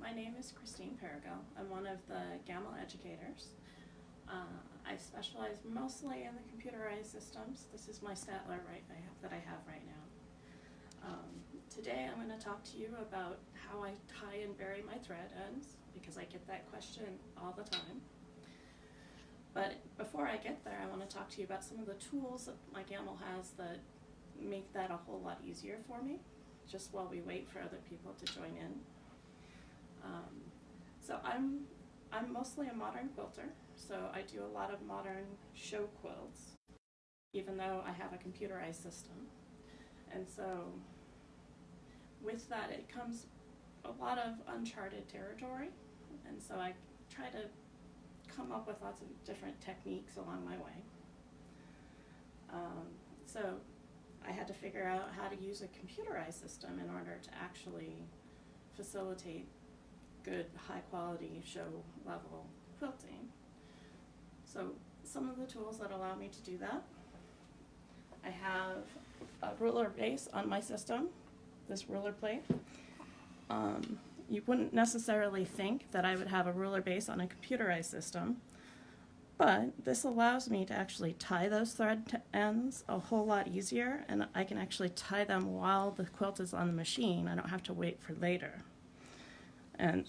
My name is Christine Perrigo. I'm one of the GAML educators. I specialize mostly in the computerized systems. This is my Statler that I have right now. Today I'm going to talk to you about how I tie and bury my thread ends, because I get that question all the time. But before I get there, I want to talk to you about some of the tools that my GAML has that make that a whole lot easier for me, just while we wait for other people to join in. So I'm mostly a modern quilter, so I do a lot of modern show quilts, even though I have a computerized system. And so with that, it comes a lot of uncharted territory, and so I try to come up with lots of different techniques along my way. So I had to figure out how to use a computerized system in order to actually facilitate good, high-quality, show-level quilting. So some of the tools that allow me to do that: I have a ruler base on my system, this ruler plate. You wouldn't necessarily think that I would have a ruler base on a computerized system, but this allows me to actually tie those thread ends a whole lot easier, and I can actually tie them while the quilt is on the machine. I don't have to wait for later. And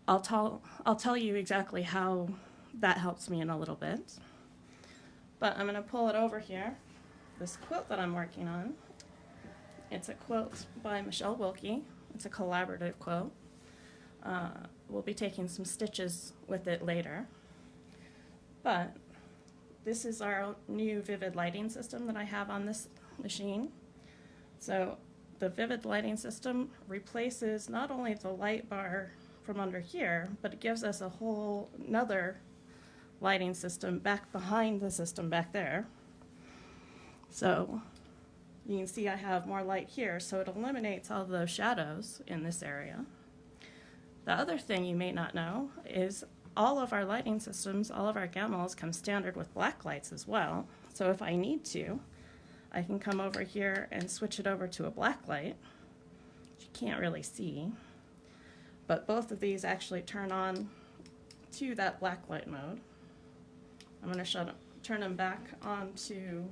I'll tell you exactly how that helps me in a little bit. But I'm going to pull it over here. This quilt that I'm working on, it's a quilt by Michelle Wilkie. It's a collaborative quilt. We'll be taking some stitches with it later. But this is our new vivid lighting system that I have on this machine. So the vivid lighting system replaces not only the light bar from under here, but it gives us a whole another lighting system back behind the system back there. So you can see I have more light here, so it eliminates all those shadows in this area. The other thing you may not know is all of our lighting systems, all of our GAMLs come standard with black lights as well. So if I need to, I can come over here and switch it over to a black light, which you can't really see. But both of these actually turn on to that black light mode. I'm going to turn them back on to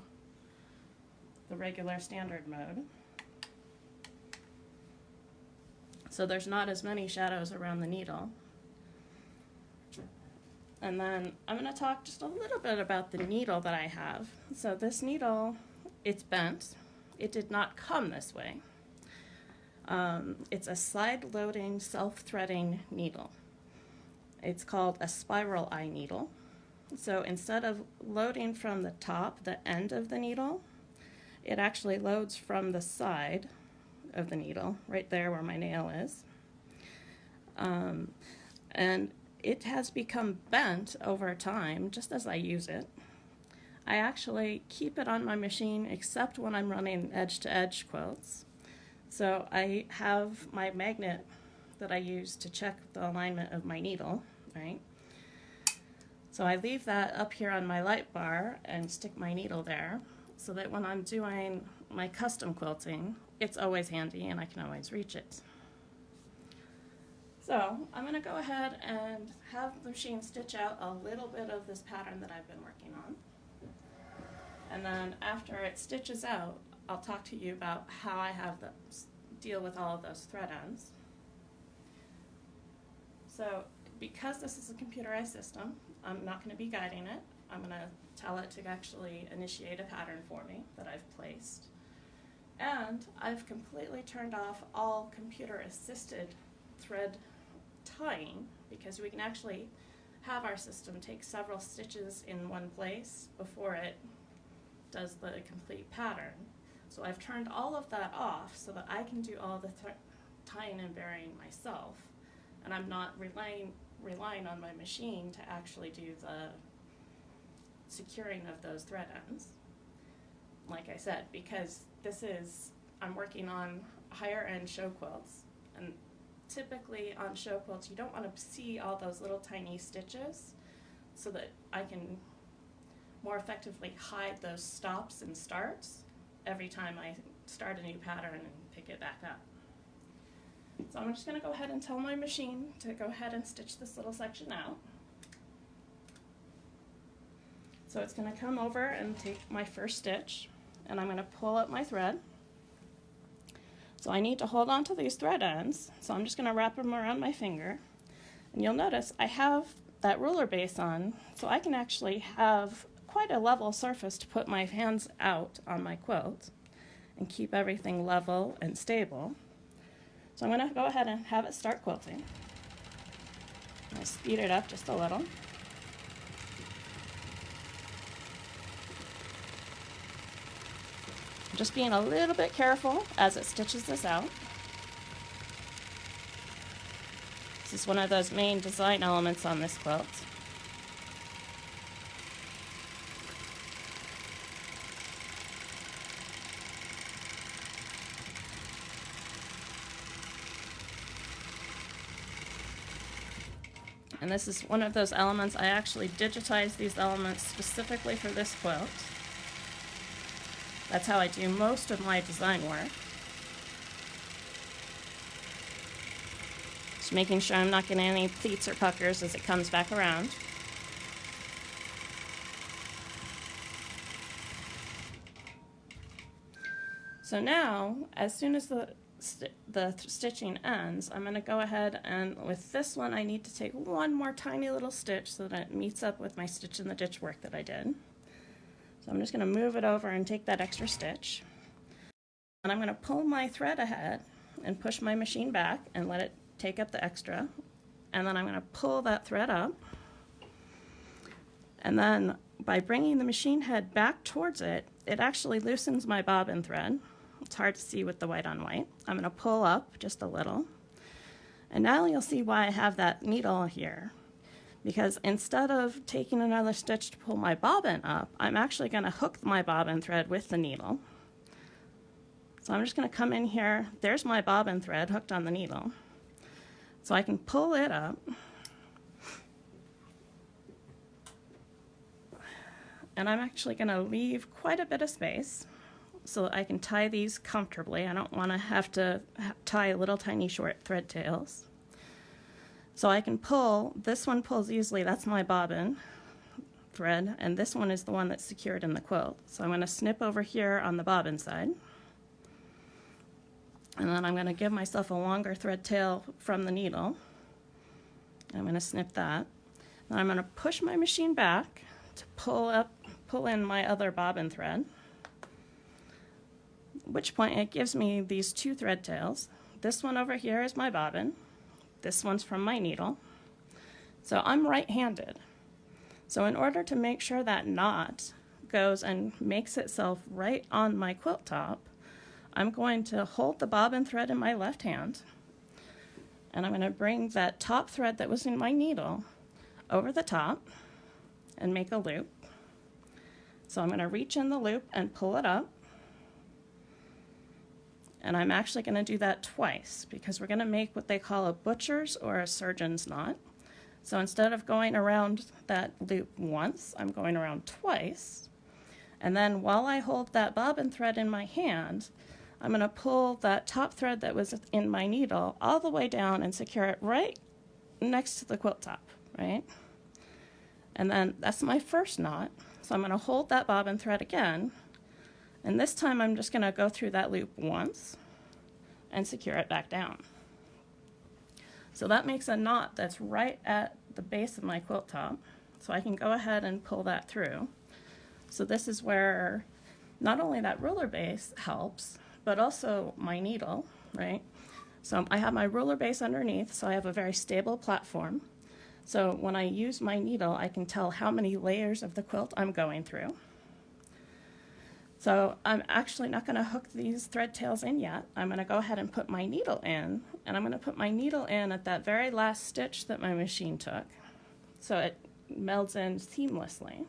the regular standard mode. So there's not as many shadows around the needle. And then I'm going to talk just a little bit about the needle that I have. So this needle, it's bent. It did not come this way. It's a side-loading, self-threading needle. It's called a spiral eye needle. So instead of loading from the top, the end of the needle, it actually loads from the side of the needle, right there where my nail is. And it has become bent over time, just as I use it. I actually keep it on my machine except when I'm running edge-to-edge quilts. So I have my magnet that I use to check the alignment of my needle, right? So I leave that up here on my light bar and stick my needle there so that when I'm doing my custom quilting, it's always handy and I can always reach it. So I'm going to go ahead and have the machine stitch out a little bit of this pattern that I've been working on. And then after it stitches out, I'll talk to you about how I have to deal with all of those thread ends. So because this is a computerized system, I'm not going to be guiding it. I'm going to tell it to actually initiate a pattern for me that I've placed. And I've completely turned off all computer-assisted thread tying, because we can actually have our system take several stitches in one place before it does the complete pattern. So I've turned all of that off so that I can do all the tying and burying myself, and I'm not relying on my machine to actually do the securing of those thread ends. Like I said, because I'm working on higher end show quilts, and typically on show quilts you don't want to see all those little tiny stitches, so that I can more effectively hide those stops and starts every time I start a new pattern and pick it back up. So I'm just going to go ahead and tell my machine to go ahead and stitch this little section out. So it's going to come over and take my first stitch, and I'm going to pull up my thread. So I need to hold on to these thread ends, so I'm just going to wrap them around my finger. And you'll notice I have that ruler base on, so I can actually have quite a level surface to put my hands out on my quilt and keep everything level and stable. So I'm going to go ahead and have it start quilting. I'll speed it up just a little. Just being a little bit careful as it stitches this out. This is one of those main design elements on this quilt. And this is one of those elements, I actually digitized these elements specifically for this quilt. That's how I do most of my design work. Just making sure I'm not getting any pleats or puckers as it comes back around. So now, as soon as the stitching ends, I'm going to go ahead and with this one I need to take one more tiny little stitch so that it meets up with my stitch in the ditch work that I did. So I'm just going to move it over and take that extra stitch. And I'm going to pull my thread ahead and push my machine back and let it take up the extra. And then I'm going to pull that thread up. And then by bringing the machine head back towards it, it actually loosens my bobbin thread. It's hard to see with the white on white. I'm going to pull up just a little. And now you'll see why I have that needle here. Because instead of taking another stitch to pull my bobbin up, I'm actually going to hook my bobbin thread with the needle. So I'm just going to come in here. There's my bobbin thread hooked on the needle. So I can pull it up. And I'm actually going to leave quite a bit of space so that I can tie these comfortably. I don't want to have to tie little tiny short thread tails. So I can pull, this one pulls easily, that's my bobbin thread, and this one is the one that's secured in the quilt. So I'm going to snip over here on the bobbin side. And then I'm going to give myself a longer thread tail from the needle. I'm going to snip that. Then I'm going to push my machine back to pull in my other bobbin thread. At which point it gives me these two thread tails. This one over here is my bobbin. This one's from my needle. So I'm right-handed. So in order to make sure that knot goes and makes itself right on my quilt top, I'm going to hold the bobbin thread in my left hand, and I'm going to bring that top thread that was in my needle over the top and make a loop. So I'm going to reach in the loop and pull it up. And I'm actually going to do that twice because we're going to make what they call a butcher's or a surgeon's knot. So instead of going around that loop once, I'm going around twice. And then while I hold that bobbin thread in my hand, I'm going to pull that top thread that was in my needle all the way down and secure it right next to the quilt top, right? And then that's my first knot. So I'm going to hold that bobbin thread again. And this time I'm just going to go through that loop once and secure it back down. So that makes a knot that's right at the base of my quilt top. So I can go ahead and pull that through. So this is where not only that ruler base helps, but also my needle, right? So I have my ruler base underneath, so I have a very stable platform. So when I use my needle, I can tell how many layers of the quilt I'm going through. So I'm actually not going to hook these thread tails in yet. I'm going to go ahead and put my needle in, and I'm going to put my needle in at that very last stitch that my machine took, so it melds in seamlessly.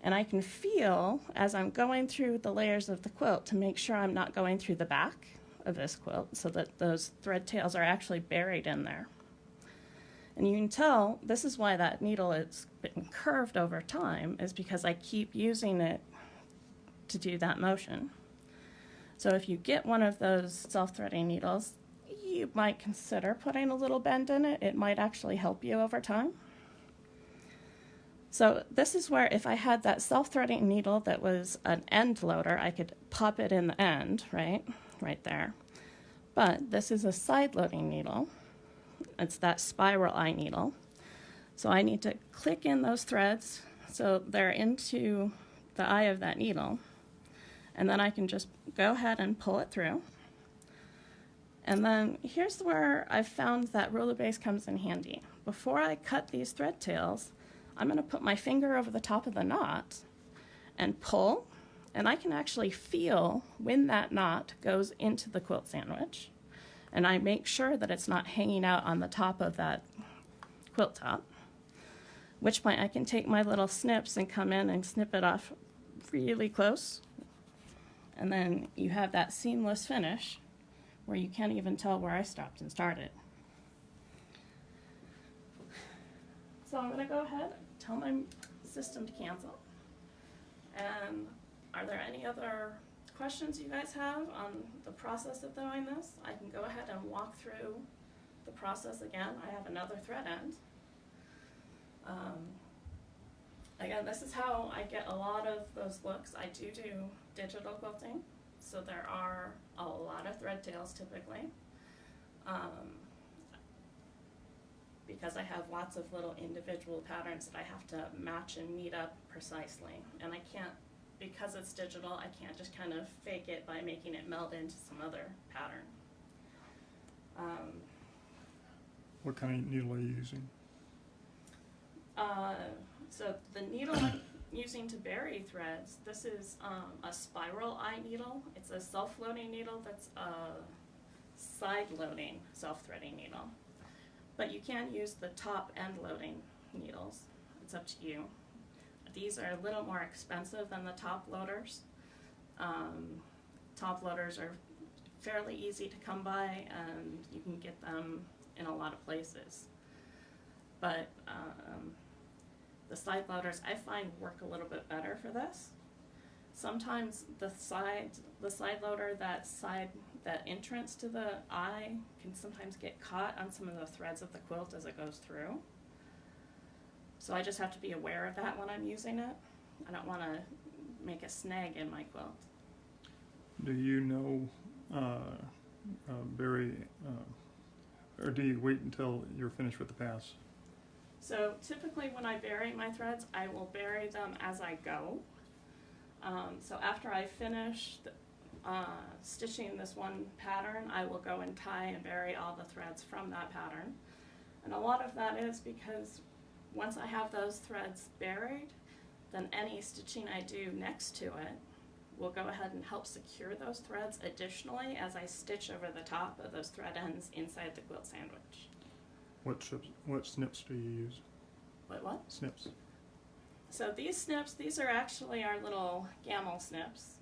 And I can feel as I'm going through the layers of the quilt to make sure I'm not going through the back of this quilt so that those thread tails are actually buried in there. And you can tell this is why that needle has been curved over time, is because I keep using it to do that motion. So if you get one of those self-threading needles, you might consider putting a little bend in it. It might actually help you over time. So this is where if I had that self-threading needle that was an end loader, I could pop it in the end, right there. But this is a side loading needle. It's that spiral eye needle. So I need to click in those threads so they're into the eye of that needle. And then I can just go ahead and pull it through. And then here's where I've found that ruler base comes in handy. Before I cut these thread tails, I'm going to put my finger over the top of the knot and pull, and I can actually feel when that knot goes into the quilt sandwich. And I make sure that it's not hanging out on the top of that quilt top, which point I can take my little snips and come in and snip it off really close. And then you have that seamless finish where you can't even tell where I stopped and started. So I'm going to go ahead and tell my system to cancel. And are there any other questions you guys have on the process of doing this? I can go ahead and walk through the process again. I have another thread end. Again, this is how I get a lot of those looks. I do digital quilting, so there are a lot of thread tails typically. Because I have lots of little individual patterns that I have to match and meet up precisely. And I can't, because it's digital, I can't just kind of fake it by making it meld into some other pattern. What kind of needle are you using? So the needle I'm using to bury threads, this is a spiral eye needle. It's a self-loading needle that's a side-loading self-threading needle. But you can use the top end loading needles. It's up to you. These are a little more expensive than the top loaders. Top loaders are fairly easy to come by, and you can get them in a lot of places. But the side loaders I find work a little bit better for this. Sometimes the side loader, that entrance to the eye can sometimes get caught on some of the threads of the quilt as it goes through. So I just have to be aware of that when I'm using it. I don't want to make a snag in my quilt. Do you know, bury, or do you wait until you're finished with the pass? So typically when I bury my threads, I will bury them as I go. So after I finish stitching this one pattern, I will go and tie and bury all the threads from that pattern. And a lot of that is because once I have those threads buried, then any stitching I do next to it will go ahead and help secure those threads additionally as I stitch over the top of those thread ends inside the quilt sandwich. What snips do you use? What? Snips. So these snips, these are actually our little gammal snips.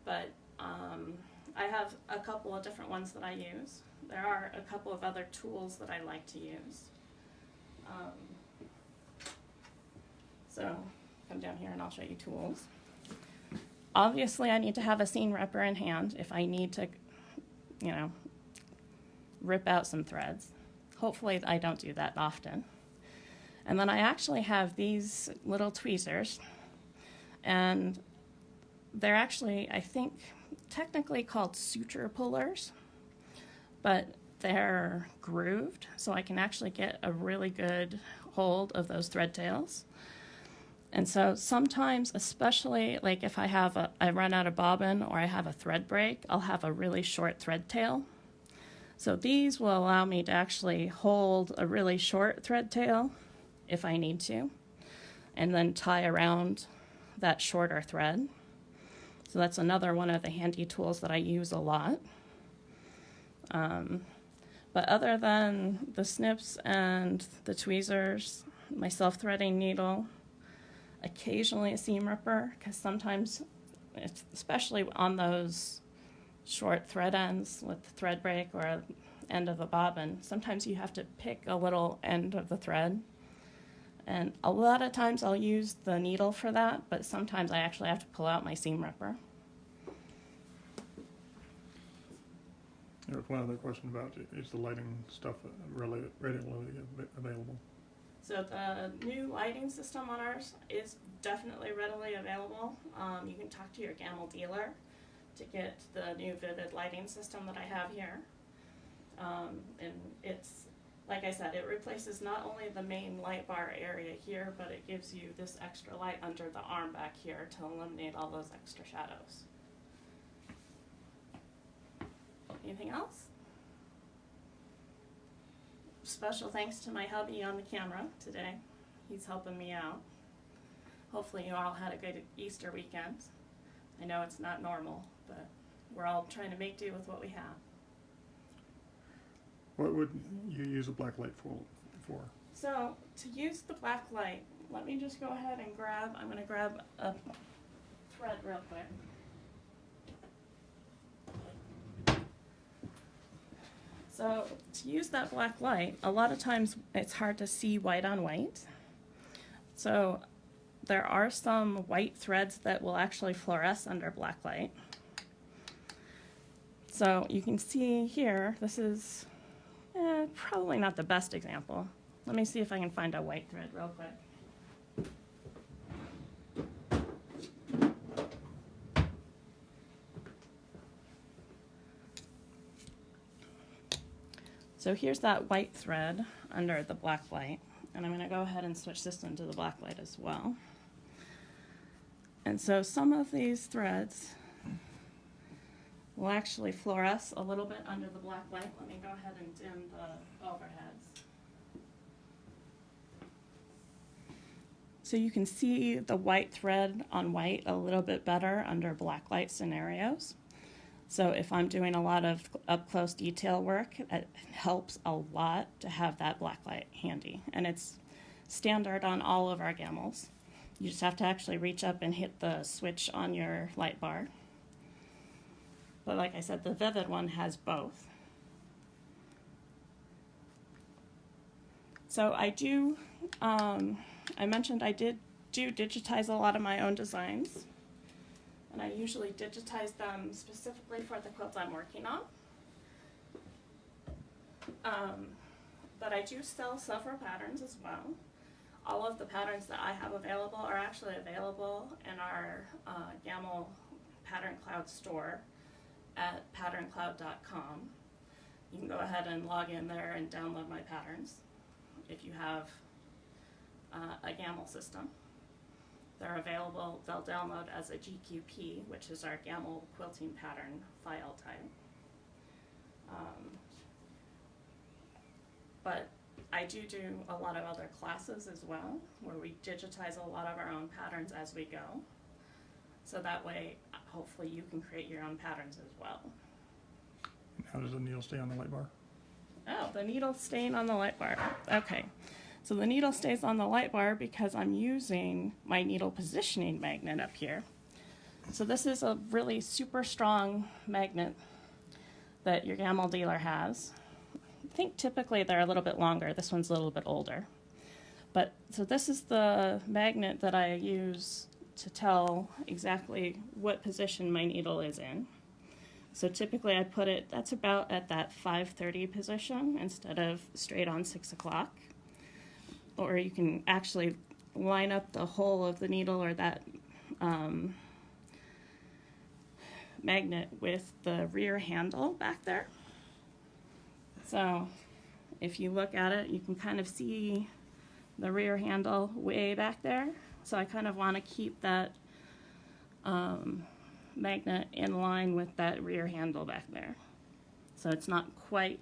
But I have a couple of different ones that I use. There are a couple of other tools that I like to use. So come down here and I'll show you tools. Obviously I need to have a seam ripper in hand if I need to, rip out some threads. Hopefully I don't do that often. And then I actually have these little tweezers, and they're actually, I think, technically called suture pullers, but they're grooved, so I can actually get a really good hold of those thread tails. And so sometimes, especially like if I run out of bobbin or I have a thread break, I'll have a really short thread tail. So these will allow me to actually hold a really short thread tail if I need to, and then tie around that shorter thread. So that's another one of the handy tools that I use a lot. But other than the snips and the tweezers, my self-threading needle, occasionally a seam ripper, because sometimes, especially on those short thread ends with the thread break or end of a bobbin, sometimes you have to pick a little end of the thread. And a lot of times I'll use the needle for that, but sometimes I actually have to pull out my seam ripper. There was one other question about, is the lighting stuff readily available? So the new lighting system on ours is definitely readily available. You can talk to your Gamel dealer to get the new Vivid lighting system that I have here. And it's, like I said, it replaces not only the main light bar area here, but it gives you this extra light under the arm back here to eliminate all those extra shadows. Anything else? Special thanks to my hubby on the camera today. He's helping me out. Hopefully you all had a good Easter weekend. I know it's not normal, but we're all trying to make do with what we have. What would you use a black light for? So to use the black light, let me just go ahead and I'm going to grab a thread real quick. So to use that black light, a lot of times it's hard to see white on white. So there are some white threads that will actually fluoresce under black light. So you can see here, this is probably not the best example. Let me see if I can find a white thread real quick. So here's that white thread under the black light, and I'm going to go ahead and switch this into the black light as well. And so some of these threads will actually fluoresce a little bit under the black light. Let me go ahead and dim the overheads. So you can see the white thread on white a little bit better under black light scenarios. So if I'm doing a lot of up-close detail work, it helps a lot to have that black light handy. And it's standard on all of our Gamels. You just have to actually reach up and hit the switch on your light bar. But like I said, the Vivid one has both. So I do, I mentioned I do digitize a lot of my own designs. And I usually digitize them specifically for the quilts I'm working on. But I do sell several patterns as well. All of the patterns that I have available are actually available in our Gamel Pattern Cloud store at patterncloud.com. You can go ahead and log in there and download my patterns if you have a Gamel system. They're available, they'll download as a GQP, which is our Gamel quilting pattern file type. But I do a lot of other classes as well, where we digitize a lot of our own patterns as we go. So that way, hopefully you can create your own patterns as well. How does the needle stay on the light bar? Oh, the needle's staying on the light bar. Okay. So the needle stays on the light bar because I'm using my needle positioning magnet up here. So this is a really super strong magnet that your Gamel dealer has. I think typically they're a little bit longer. This one's a little bit older. But so this is the magnet that I use to tell exactly what position my needle is in. So typically I put it, that's about at that 5:30 position instead of straight on 6 o'clock. Or you can actually line up the whole of the needle or that magnet with the rear handle back there. So if you look at it, you can kind of see the rear handle way back there. So I kind of want to keep that magnet in line with that rear handle back there. So it's not quite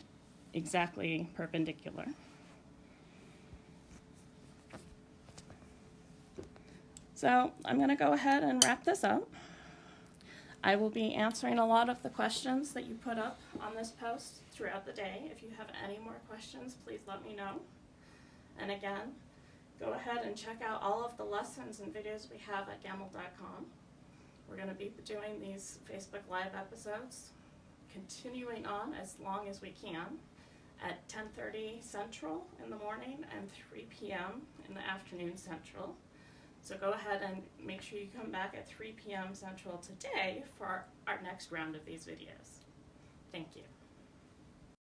exactly perpendicular. So I'm going to go ahead and wrap this up. I will be answering a lot of the questions that you put up on this post throughout the day. If you have any more questions, please let me know. And again, go ahead and check out all of the lessons and videos we have at gamel.com. We're going to be doing these Facebook Live episodes, continuing on as long as we can, at 10:30 Central in the morning and 3 p.m. in the afternoon Central. So go ahead and make sure you come back at 3 p.m. Central today for our next round of these videos.